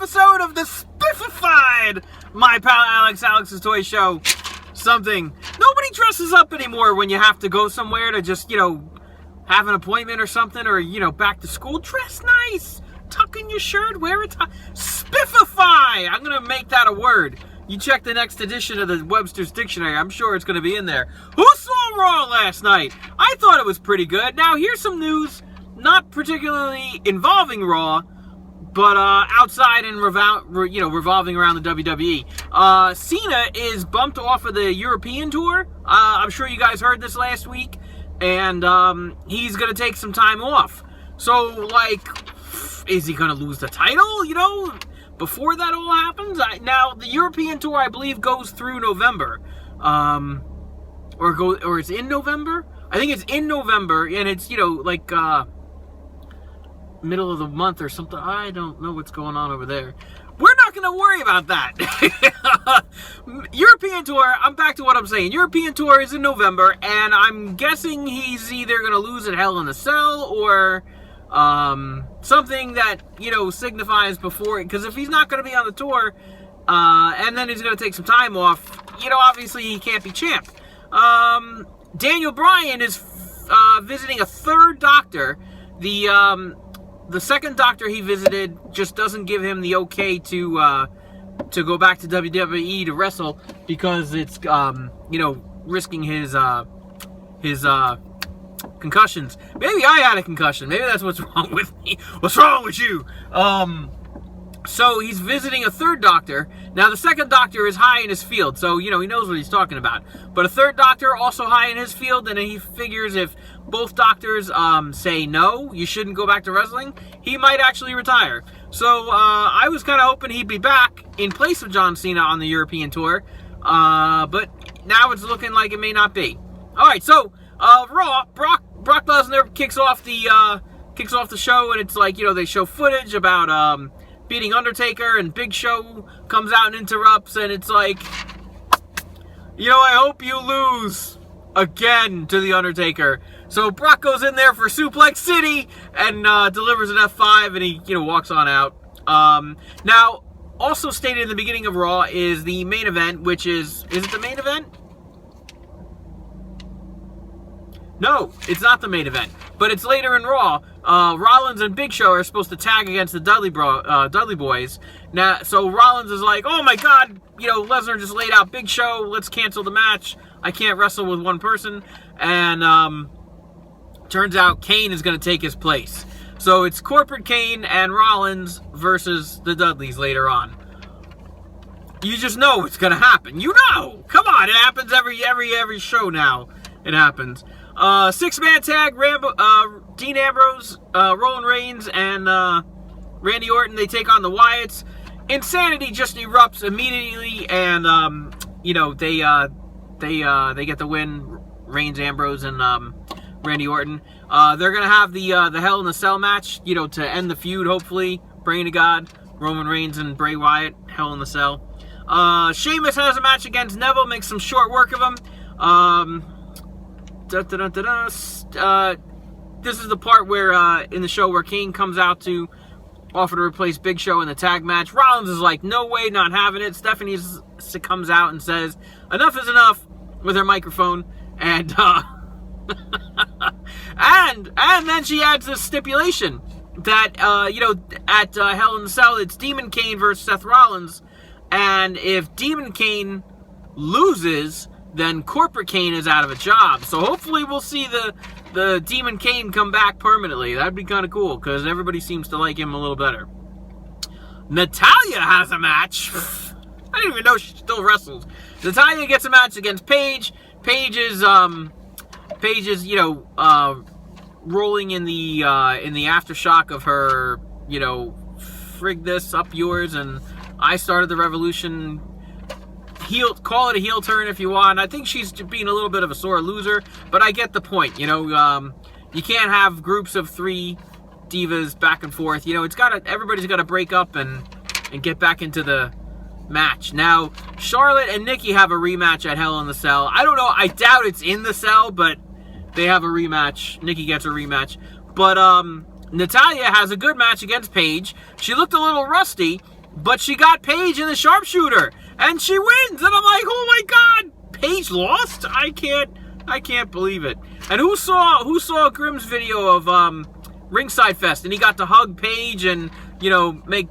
episode of the Spiffified My Pal Alex's Toy Show. Something. Nobody dresses up anymore when you have to go somewhere to just, have an appointment or something, or, back to school. Dress nice. Tuck in your shirt, wear a tie. Spiffify! I'm going to make that a word. You check the next edition of the Webster's Dictionary. I'm sure it's going to be in there. Who saw Raw last night? I thought it was pretty good. Now, here's some news, not particularly involving Raw, but outside and revolving around the WWE. Cena is bumped off of the European tour. I'm sure you guys heard this last week. And he's going to take some time off. So, is he going to lose the title, before that all happens? Now, the European tour, I believe, goes through November. Or it's in November? I think it's in November, and it's, middle of the month or something. I don't know what's going on over there. We're not going to worry about that. European tour, I'm back to what I'm saying. European tour is in November, and I'm guessing he's either going to lose at Hell in a Cell or something that, signifies before. Because if he's not going to be on the tour, and then he's going to take some time off, obviously he can't be champ. Daniel Bryan is visiting a third doctor. The second doctor he visited just doesn't give him the okay to go back to WWE to wrestle because it's risking his concussions. Maybe I had a concussion. Maybe that's what's wrong with me. What's wrong with you? So he's visiting a third doctor. Now the second doctor is high in his field, so he knows what he's talking about. But a third doctor also high in his field, and he figures if both doctors say no, you shouldn't go back to wrestling, he might actually retire. So I was kind of hoping he'd be back in place of John Cena on the European tour, but now it's looking like it may not be. All right, so Raw, Brock Lesnar kicks off the show, and it's like they show footage about beating Undertaker, and Big Show comes out and interrupts, and it's like, I hope you lose again to the Undertaker. So Brock goes in there for Suplex City and delivers an F5, and he walks on out. Now, also stated in the beginning of Raw is the main event, which is it the main event? No, it's not the main event, but it's later in Raw. Rollins and Big Show are supposed to tag against the Dudley Boys. Now, so Rollins is like, oh my God, Lesnar just laid out Big Show. Let's cancel the match. I can't wrestle with one person. And turns out Kane is going to take his place. So it's Corporate Kane and Rollins versus the Dudleys later on. You just know it's going to happen. Come on, it happens every show now. It happens. Six-man tag, Dean Ambrose, Roman Reigns, and Randy Orton, they take on the Wyatts. Insanity just erupts immediately, and they get the win. Reigns, Ambrose, and Randy Orton. They're gonna have the Hell in a Cell match, to end the feud. Hopefully, praying to God, Roman Reigns and Bray Wyatt, Hell in the Cell. Sheamus has a match against Neville, makes some short work of him. This is the part where in the show where Kane comes out to offer to replace Big Show in the tag match. Rollins is like, no way, not having it. Stephanie comes out and says, enough is enough, with her microphone, and and then she adds this stipulation that at Hell in the Cell it's Demon Kane versus Seth Rollins, and if Demon Kane loses, then Corporate Kane is out of a job. So hopefully we'll see the Demon Kane come back permanently. That'd be kind of cool, because everybody seems to like him a little better. Natalya has a match. I didn't even know she still wrestles. Natalya gets a match against Paige. Paige is rolling in the aftershock of her, frig this up yours, and I started the revolution. Call it a heel turn if you want. I think she's being a little bit of a sore loser, but I get the point. You can't have groups of three divas back and forth. Everybody's got to break up and get back into the match. Now, Charlotte and Nikki have a rematch at Hell in the Cell. I don't know. I doubt it's in the cell, but they have a rematch. Nikki gets a rematch. But Natalya has a good match against Paige. She looked a little rusty, but she got Paige in the sharpshooter, and she wins. And I'm like, oh my God, Paige lost? I can't believe it. And who saw Grimm's video of Ringside Fest, and he got to hug Paige and, you know, make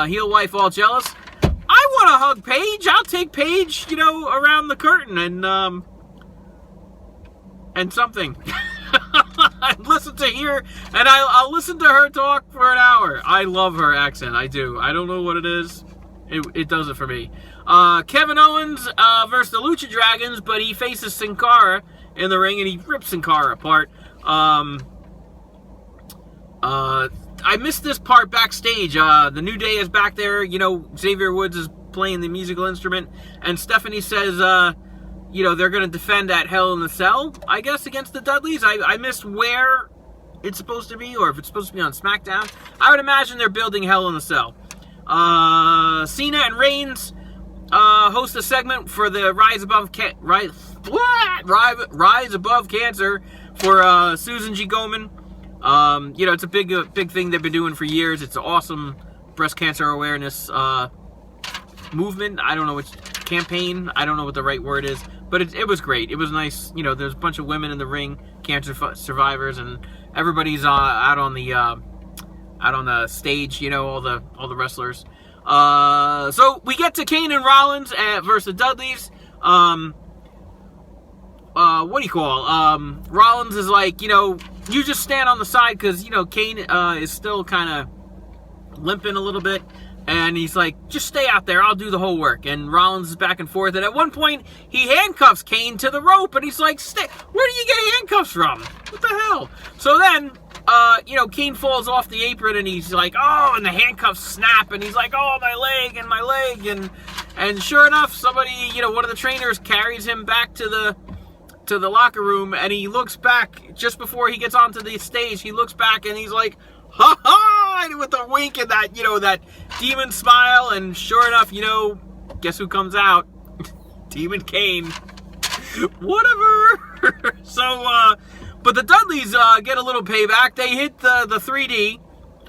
heel wife all jealous? I want to hug Paige. I'll take Paige, you know, around the curtain and something. Listen to her, and I'll listen to her talk for an hour. I love her accent. I do. I don't know what it is. It does it for me. Kevin Owens versus the Lucha Dragons, but he faces Sin Cara in the ring, and he rips Sin Cara apart. I missed this part backstage. The New Day is back there. You know, Xavier Woods is playing the musical instrument, and Stephanie says, you know, they're going to defend at Hell in the Cell, I guess, against the Dudleys. I missed where it's supposed to be, or if it's supposed to be on SmackDown. I would imagine they're building Hell in the Cell. Cena and Reigns host a segment for the Rise Above Cancer for Susan G. Komen. You know, it's a big thing they've been doing for years. It's an awesome breast cancer awareness movement. I don't know which campaign. I don't know what the right word is, but it was great. It was nice. You know, there's a bunch of women in the ring, cancer survivors, and everybody's out on the stage. You know, all the wrestlers. So we get to Kane and Rollins versus the Dudleys. What do you call? Rollins is like, you know, you just stand on the side because, you know, Kane is still kind of limping a little bit. And he's like, just stay out there. I'll do the whole work. And Rollins is back and forth. And at one point, he handcuffs Kane to the rope. And he's like, where do you get handcuffs from? What the hell? So then, you know, Kane falls off the apron. And he's like, oh, and the handcuffs snap. And he's like, oh, my leg. And sure enough, somebody, you know, one of the trainers carries him back to the locker room. And he looks back just before he gets onto the stage. He looks back and he's like, ha ha! With a wink and that, you know, that demon smile, and sure enough, you know, guess who comes out? Demon Kane. Whatever. So, but the Dudleys get a little payback. They hit the 3D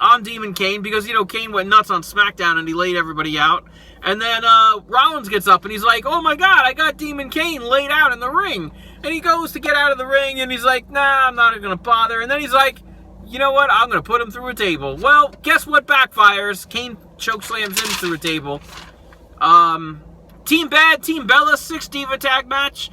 on Demon Kane because, you know, Kane went nuts on SmackDown and he laid everybody out. And then Rollins gets up and he's like, oh my God, I got Demon Kane laid out in the ring. And he goes to get out of the ring and he's like, nah, I'm not going to bother. And then he's like, you know what? I'm going to put him through a table. Well, guess what backfires? Kane chokeslams him through a table. Team Bad, Team Bella, 6 Diva tag match.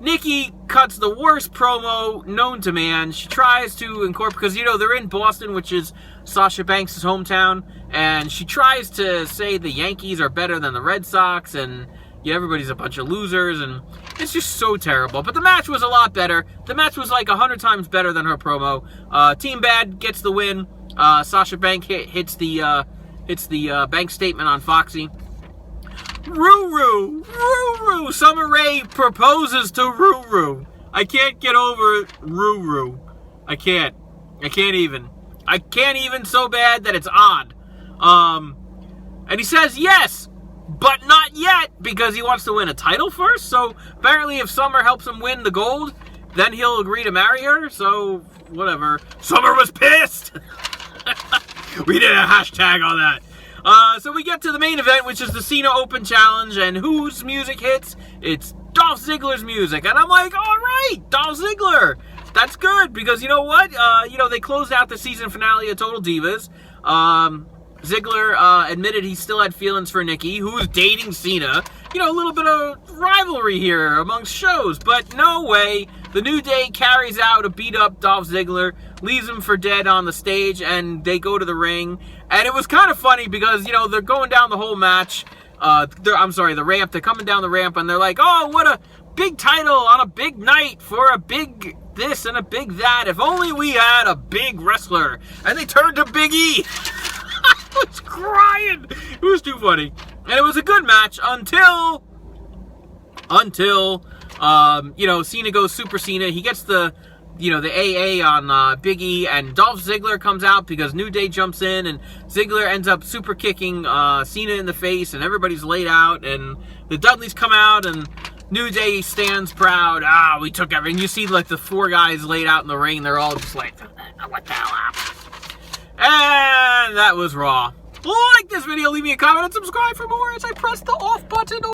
Nikki cuts the worst promo known to man. She tries to incorporate, because, you know, they're in Boston, which is Sasha Banks' hometown, and she tries to say the Yankees are better than the Red Sox, and yeah, everybody's a bunch of losers, and it's just so terrible. But the match was a lot better. The match was like 100 times better than her promo. Team Bad gets the win. Sasha Banks hits the bank statement on Foxy. Ruru. Summer Rae proposes to Ruru. I can't get over Ruru. I can't even so bad that it's odd. And he says yes, but not yet, because he wants to win a title first. So apparently if Summer helps him win the gold, then he'll agree to marry her. So whatever. Summer was pissed. We did a hashtag on that. So we get to the main event, which is the Cena Open Challenge, and whose music hits? It's Dolph Ziggler's music. And I'm like, all right, Dolph Ziggler. That's good, because you know what? They closed out the season finale of Total Divas. Ziggler admitted he still had feelings for Nikki, who was dating Cena. You know, a little bit of rivalry here amongst shows, but no way. The New Day carries out a beat-up Dolph Ziggler, leaves him for dead on the stage, and they go to the ring. And it was kind of funny because, you know, they're going down the whole match. The ramp. They're coming down the ramp, and they're like, oh, what a big title on a big night for a big this and a big that. If only we had a big wrestler. And they turned to Big E. I was crying. It was too funny. And it was a good match until Cena goes Super Cena. He gets the AA on Big E, and Dolph Ziggler comes out because New Day jumps in, and Ziggler ends up super kicking Cena in the face, and everybody's laid out, and the Dudleys come out, and New Day stands proud. We took everything. You see, like, the 4 guys laid out in the ring. They're all just like, what the hell happened? And that was Raw. Like this video, leave me a comment, and subscribe for more as I press the off button.